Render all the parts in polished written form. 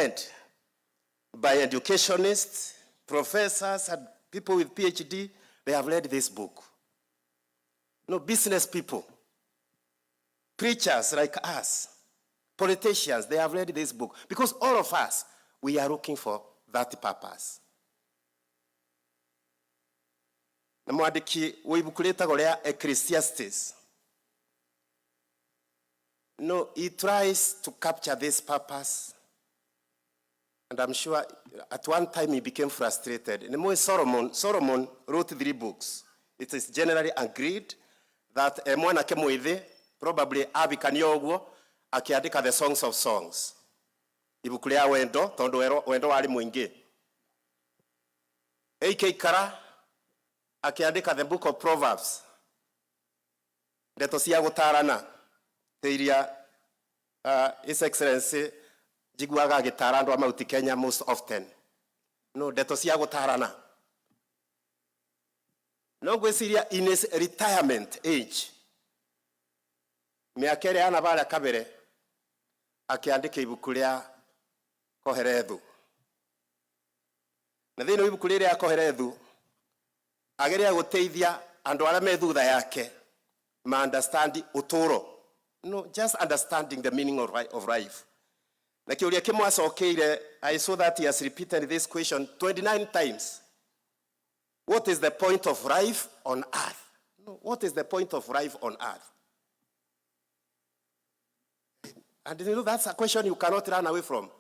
read by educationists, professors, and people with PhD. They have read this book. Business people, preachers like us, politicians, they have read this book. Because all of us, we are looking for that purpose. Na mwandiki wa ibuku ritagwo ria Ecclesiastes. He tries to capture this purpose. And I'm sure at one time he became frustrated. Solomon wrote 3 books. It is generally agreed that mwanake mwithi probably abikania uguo akiandika the Songs of Songs. Ibuku ria wendo tondu wendo wari mwingi. Kara akiandika the book of Proverbs. Ndeto cia gutarana teiria His Excellency jiguaga gitara andu amauti Kenya most often. Ndeto cia gutarana. Gwiciria in his retirement age. Miaka ĩrĩa anabara kabere akiandika ibuku ria Koherethu. Na thĩinĩ wa ibuku rĩrĩa Koherethu ageria guteithia andu arĩa me thutha yake ma understand uturo. Just understanding the meaning of life. Na kiuria kimwacokeire, I saw that he has repeated this question 29 times. What is the point of life on earth? What is the point of life on earth? And that's a question you cannot run away from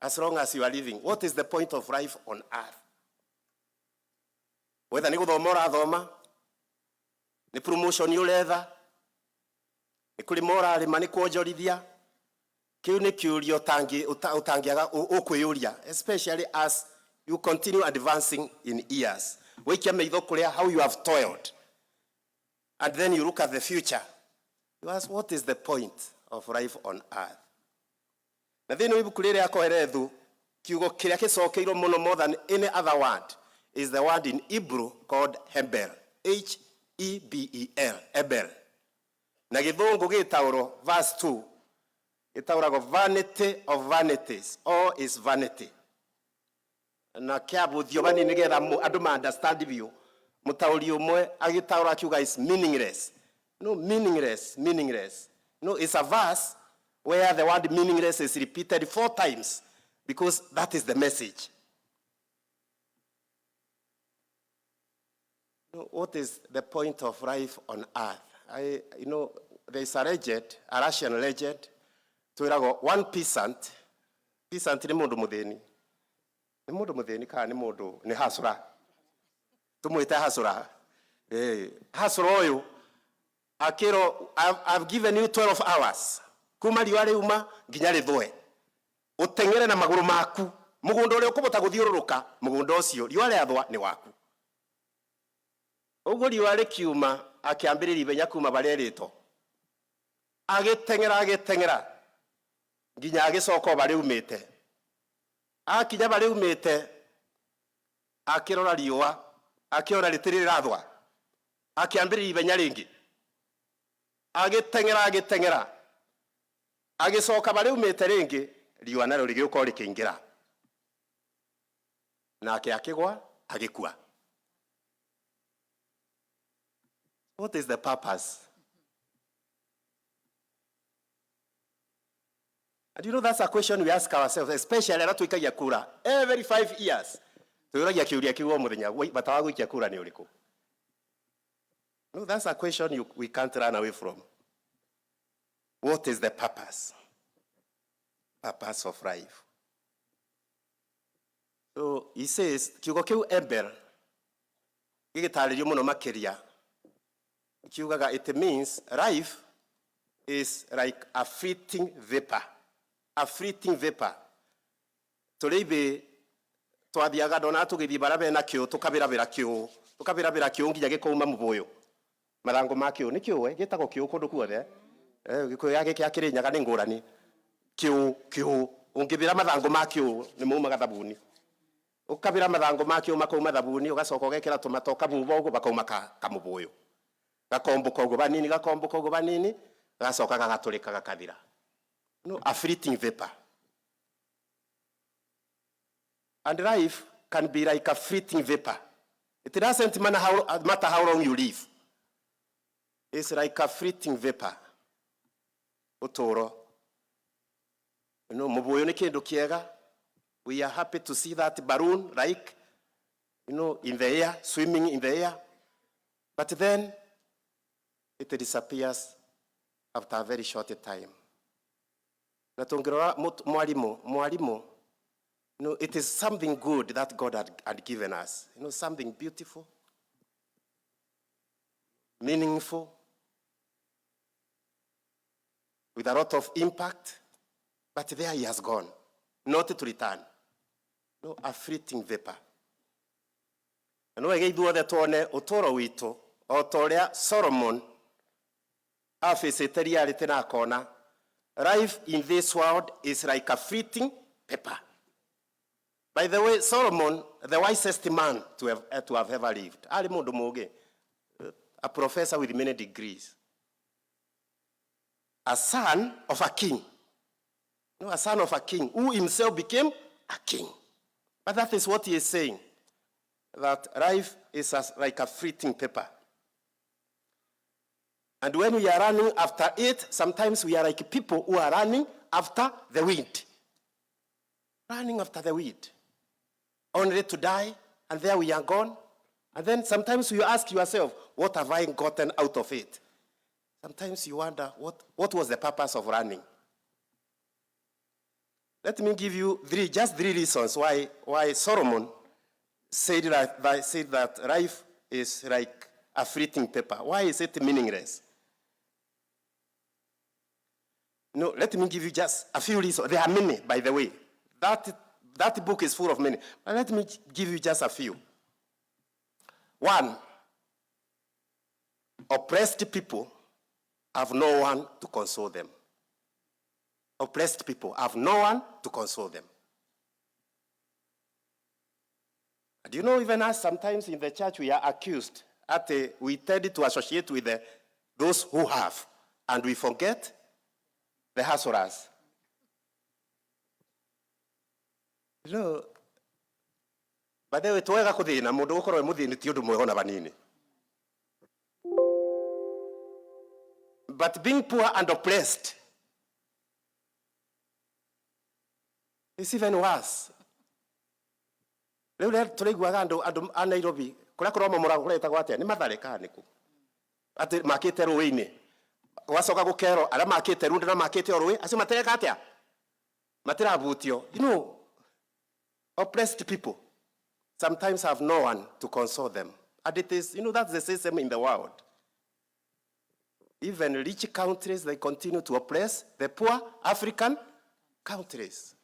as long as you are living. What is the point of life on earth? Whether ni guthoma urathoma, ni promotion uretha, ni kulima urarima, ni kuonjorithia, kiu ni kiurio utangiaga ukwiyuria, especially as you continue advancing in years. Wikia meitho kuria how you have toiled, and then you look at the future. You ask, what is the point of life on earth? Na thĩinĩ wa ibuku rĩrĩa Koherethu, kiugo kĩrĩa gĩcokeirwo mũno more than any other word is the word in Hebrew called Hebel. H-E-B-E-L, Hebel. Na gĩthũngũ gĩtaũrwo verse 2, gĩtaũragwo vanity of vanities, all is vanity. Na kĩabuthio banini getha andu ma understand biũ, mũtaũri ũmwe agĩtaũra kiuga is meaningless. Meaningless. It's a verse where the word meaningless is repeated 4 times because that is the message. What is the point of life on earth? There is a legend, a Russian legend, to one peasant ni mundu muthini. Ni mundu muthini ka ni mundu ni hasura. Tumuite hasura. Hasura oyu akiro, I've given you 12 hours. Kuma riwa riuma nginya rithwe. Utengere na maguru maku. Mugunda uria ukubota guthiururuka, mugunda ucio riwa riathwa ni waku. Uguo riwa rikiuma akiambiriria ibenya kuma baria rito. Agitengera nginya agicoka bari umite. Akinya bari umite akirora riwa, akiona ritiri rirathwa. Akiambiriria ibenya ringi. Agitengera agicoka bari umite ringi, riwa naro rigiuka rikingira. Nake akigwa agikua. What is the purpose? And that's a question we ask ourselves, especially at tuikagia kura every 5 years. Tuuragia kiuria kiuo muthenya batawa guikia kura ni uriku. That's a question we can't run away from. What is the purpose? Purpose of life. So he says, kiugo kiu Hebel gigitaririo muno makiria. Kiugaga it means life is like a fleeting vapor. A fleeting vapor. Tulibe twathiaga dona tugithi barabe na kio tukabirabira kio nginya gikouma muboyo. Marango ma kio ni kio gitagwo kio kundu kuothe. Gikuyu yake kiakirinyaga ni ngurani. Kio ungibira mathango ma kio ni maumaga thabuni. Ukabira mathango ma kio makauma thabuni ugacoka ugekira tumatoka bubo ugo bakauma kamuboyo. Gakomboka ugo banini gacoka gagatulika gakathira. A fleeting vapor. And life can be like a fleeting vapor. It doesn't matter how long you live. It's like a fleeting vapor. Otoro. Mubuyo ni kindu kiega. We are happy to see that balloon, like, in the air, swimming in the air. But then, it disappears after a very short time. Mwalimu, it is something good that God had given us. Something beautiful, meaningful, with a lot of impact. But there he has gone, not to return. A fleeting vapor. Otoro wito, otorea Solomon, life in this world is like a fleeting vapor. By the way, Solomon, the wisest man to have ever lived, a professor with many degrees, a son of a king. A son of a king who himself became a king. But that is what he is saying, that life is like a fleeting vapor. And when we are running after it, sometimes we are like people who are running after the wind. Running after the wind. Only to die, and there we are gone. And then sometimes you ask yourself, what have I gotten out of it? Sometimes you wonder, what was the purpose of running? Let me give you just three reasons why Solomon said that life is like a fleeting vapor. Why is it meaningless? Let me give you just a few reasons. There are many, by the way. That book is full of many. But let me give you just a few. One, oppressed people have no one to console them. Oppressed people have no one to console them. Do you know, even us, sometimes in the church we are accused. We tend to associate with those who have, and we forget the hustlers. But they twega kuthina mundu gukorwo muthini ti undu mwega na banini. But being poor and oppressed is even worse. Leo tureiguaga andu a Nairobi kuria kuroma murago kuretagwo atia ni mathareka niku ati makite ruini wacoka gukero ara makite rundu na makite ruwi acio matereka atia matirabutio. Oppressed people sometimes have no one to console them, and it is, that's the system in the world. Even rich countries, they continue to oppress the poor African countries.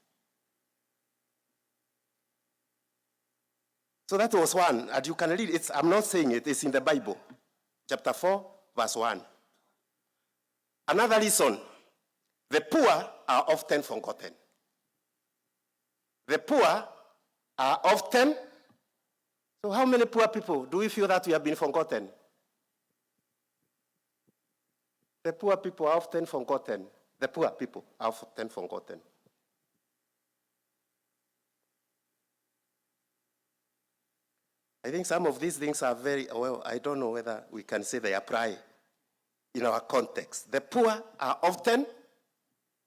So that was one, and you can read it. I'm not saying it, it's in the Bible, chapter 4, verse 1. Another reason, the poor are often forgotten. The poor are often, so how many poor people do we feel that we have been forgotten? The poor people are often forgotten. The poor people are often forgotten. I think some of these things are very, well, I don't know whether we can say they apply in our context. The poor are often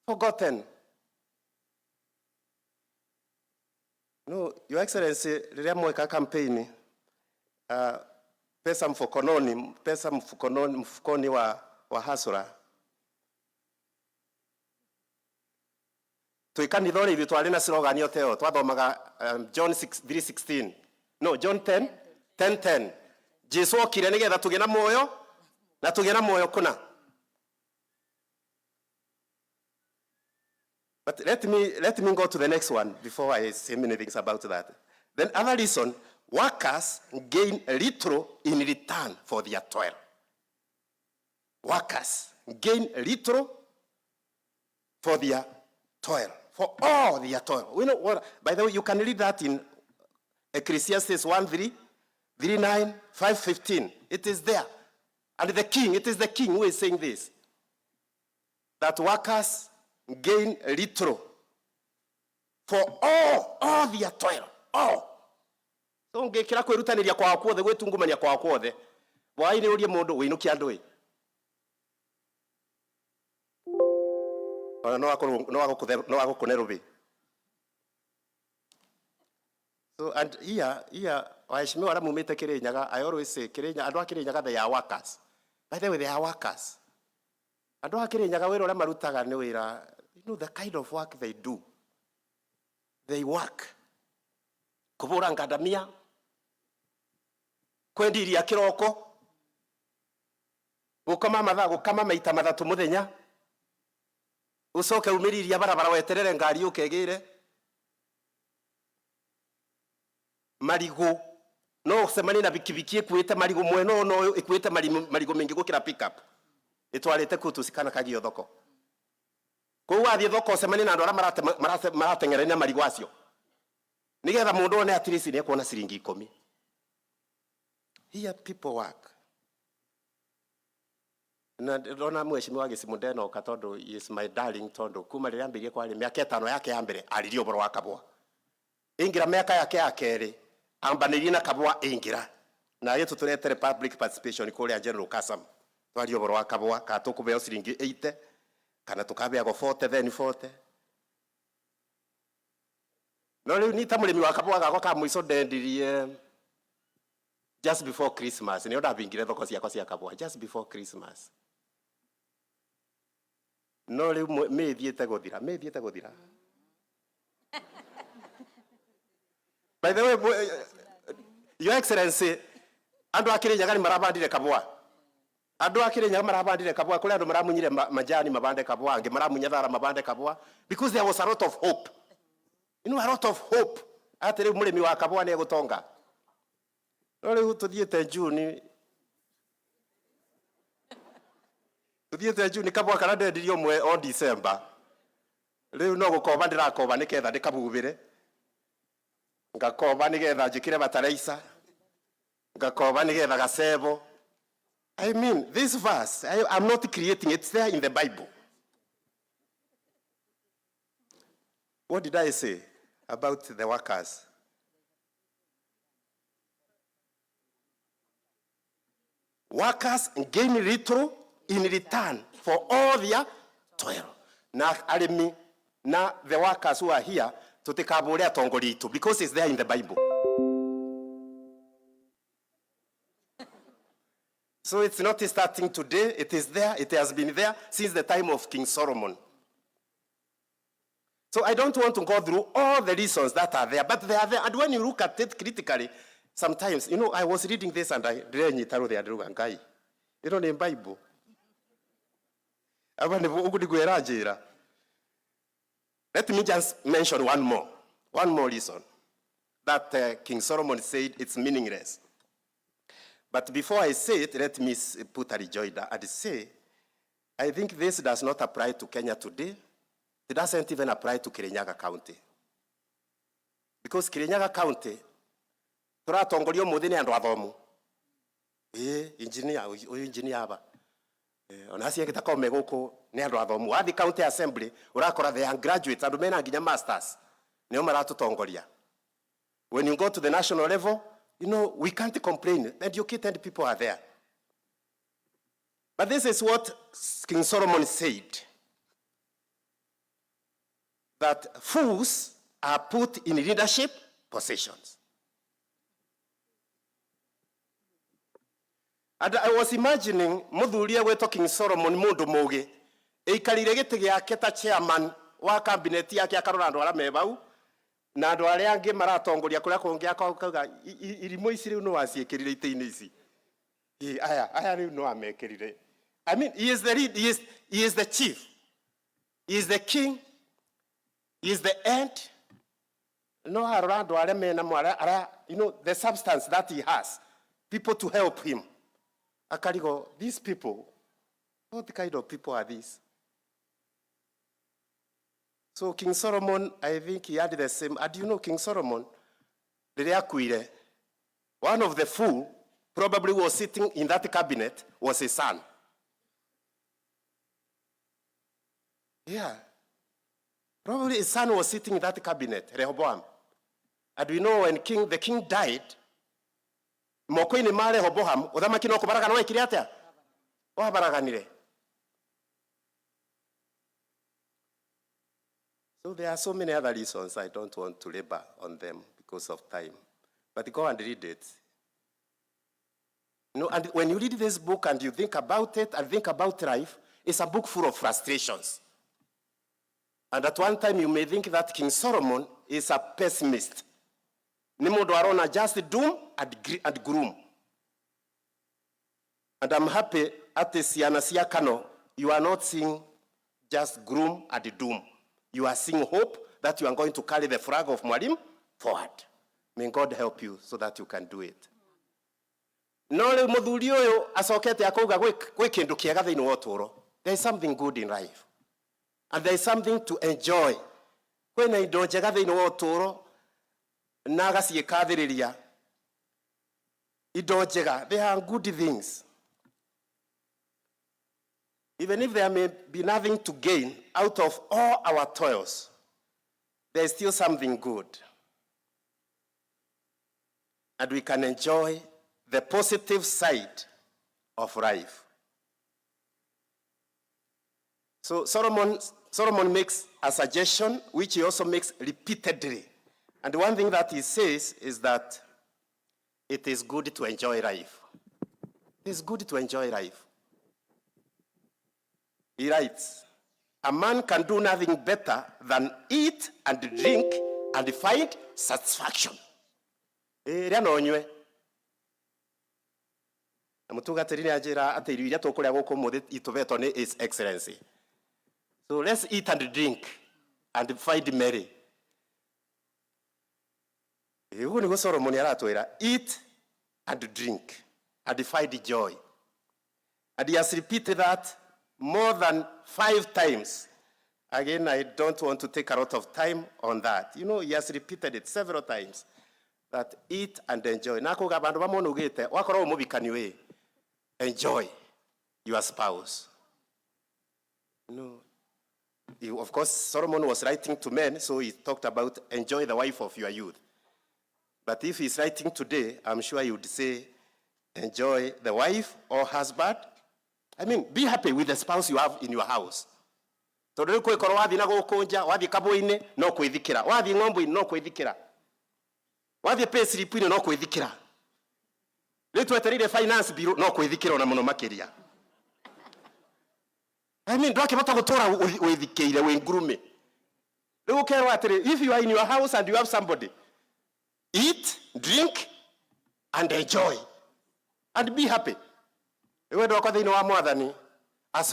forgotten. Your Excellency, riria mweka campaign, pesa mfukoni wa hasura. Tuikanitha ri twari na slogan yoteo twathomaga John 3:16. No, John 10:10. Jesu okire nigetha tugie na moyo na tugie na moyo kuna. But let me go to the next one before I say many things about that. Then other reason, workers gain little in return for their toil. Workers gain little for their toil, for all their toil. We know what, by the way, you can read that in Ecclesiastes 1:3, 3:9, 5:15. It is there. And it is the king who is saying this. That workers gain little for all their toil. So ngikira kwirutaniria kwa kwothe gwitungumania kwa kwothe bwai ni urie mundu winukia ndui no agukune rubi. So and here waheshimiwa wala mumite Kirinyaga, I always say Kirinyaga, andu a Kirinyaga they are workers. By the way, they are workers. Andu a Kirinyaga wira ule marutaga ni wira, you know the kind of work they do. They work. Kubura ngandamia, kwendiria kiroko, gukama mathaa gukama maita mathatu muthenya, ucoke umiriria barabara weterere ngari ukegire marigo no semani na bikibiki ekuite marigo mweno no ekuite marigo mengi gukira pick up itwarite kutu sikana kagio thoko ko wathie thoko semani na ndora maratengerania marigo acio nigetha mundu one at least ne kuona siringi 10. Here people work. Na ndona mheshimiwa Gisimundeno katondo is my darling tondo kuma riri ambirie kwa miaka 5 yake ya mbere aririo boro wa Kabwa ingira miaka yake ya keri ambanirie na Kabwa ingira na yetu turetere public participation kule ya general kasam twario boro wa Kabwa ka tukubeo siringi 80 kana tukabea go 40 then 40 no riu ni tamurimi wa Kabwa gako ka muico ndendirie just before Christmas ni oda bingire thoko cia Kabwa just before Christmas. No riu me thiete guthira by the way your excellency andu a Kirinyaga ni marabandire Kabwa andu a Kirinyaga marabandire Kabwa kule andu maramunyire majani mabande Kabwa ange maramunya thara mabande Kabwa because there was a lot of hope, you know, a lot of hope atiri murimi wa Kabwa ni gutonga. No riu tuthiete June Kabwa kana ndendirio mwe on December riu no gukoba ndirakoba niketha ndikabubire ngakoba nigetha njikire bataraisa ngakoba nigetha gacebo. I mean this verse I'm not creating, it's there in the Bible. What did I say about the workers? Workers gain little in return for all their toil. Na arimi na the workers who are here tutikabure atongori itu because it's there in the Bible. So it's not starting today, it is there, it has been there since the time of King Solomon. So I don't want to go through all the reasons that are there, but they are there. And when you look at it critically, sometimes, you know, I was reading this and I read it through the guy. You know, in the Bible. Let me just mention one more reason that King Solomon said it's meaningless. But before I say it, let me put a rejoinder and say, I think this does not apply to Kenya today. It doesn't even apply to Kirinyaga County. Because Kirinyaga County, turatongorio muthini andu athomu. Engineer ba. Onasi ngitaka guku ni andu athomu. Wathi county assembly urakora the young graduates andu mena nginya masters. Nio maratutongoria. When you go to the national level, you know, we can't complain. Educated people are there. But this is what King Solomon said. That fools are put in leadership positions. And I was imagining muthuria gwe King Solomon mundu mugi eikarire giti giake ta chairman wa cabinet yake akarora andu ara mebau na andu aria angi maratongoria kuria kungi akauga irimo ici riu no waciikirire ite-ini ici aya riu no amekirire. I mean, he is the lead, he is the chief, he is the king, he is the end. No arora andu aria mena ara, you know, the substance that he has, people to help him. Akarigo, these people, what kind of people are these? So King Solomon, I think he had the same. And you know, King Solomon, one of the fools probably was sitting in that cabinet was his son. Yeah. Probably his son was sitting in that cabinet, Rehoboam. And we know when the king died, moko-ini ma Rehoboam, uthamaki no kubaragana wekire atia? Wabaraganire. So there are so many other reasons. I don't want to labor on them because of time. But go and read it. You know, and when you read this book and you think about it and think about life, it's a book full of frustrations. And at one time you may think that King Solomon is a pessimist. Ni mundu arona just doom and gloom. And I'm happy at the Siana Siakano, you are not seeing just gloom and doom. You are seeing hope that you are going to carry the flag of Mwalim forward. May God help you so that you can do it. Nole muthuri uyu acokete akauga gwe kindu kiega thiini wa uturo. There is something good in life. And there is something to enjoy. Kwina indo njega thiini wa uturo na agaciikathiriria. Indo njega, there are good things. Even if there may be nothing to gain out of all our toils, there is still something good. And we can enjoy the positive side of life. So Solomon makes a suggestion, which he also makes repeatedly. And one thing that he says is that it is good to enjoy life. It is good to enjoy life. He writes, a man can do nothing better than eat and drink and find satisfaction. Is excellency. So let's eat and drink and find merry. Eat and drink and find joy. And he has repeated that more than 5 times. Again, I don't want to take a lot of time on that. You know, he has repeated it several times. That eat and enjoy. Enjoy your spouse. You know, of course, Solomon was writing to men, so he talked about enjoy the wife of your youth. But if he's writing today, I'm sure he would say, enjoy the wife or husband. I mean, be happy with the spouse you have in your house. So don't go wathi na gukunja, wathi kaboine no kwithikira, wathi ng'ombe no kwithikira. Wathi pay slip no kwithikira. Letu eterire finance bureau no kwithikira na muno makiria. I mean, ndwake bata gutora withikeire we ngurume. Leo kero atire, if you are in your house and you have somebody, eat, drink and enjoy and be happy. As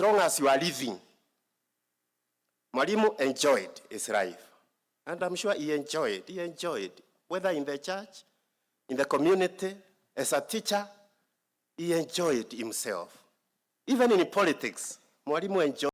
long as you are living, Mwalimu enjoyed his life. And I'm sure he enjoyed, whether in the church, in the community, as a teacher, he enjoyed himself. Even in politics, Mwalimu enjoyed.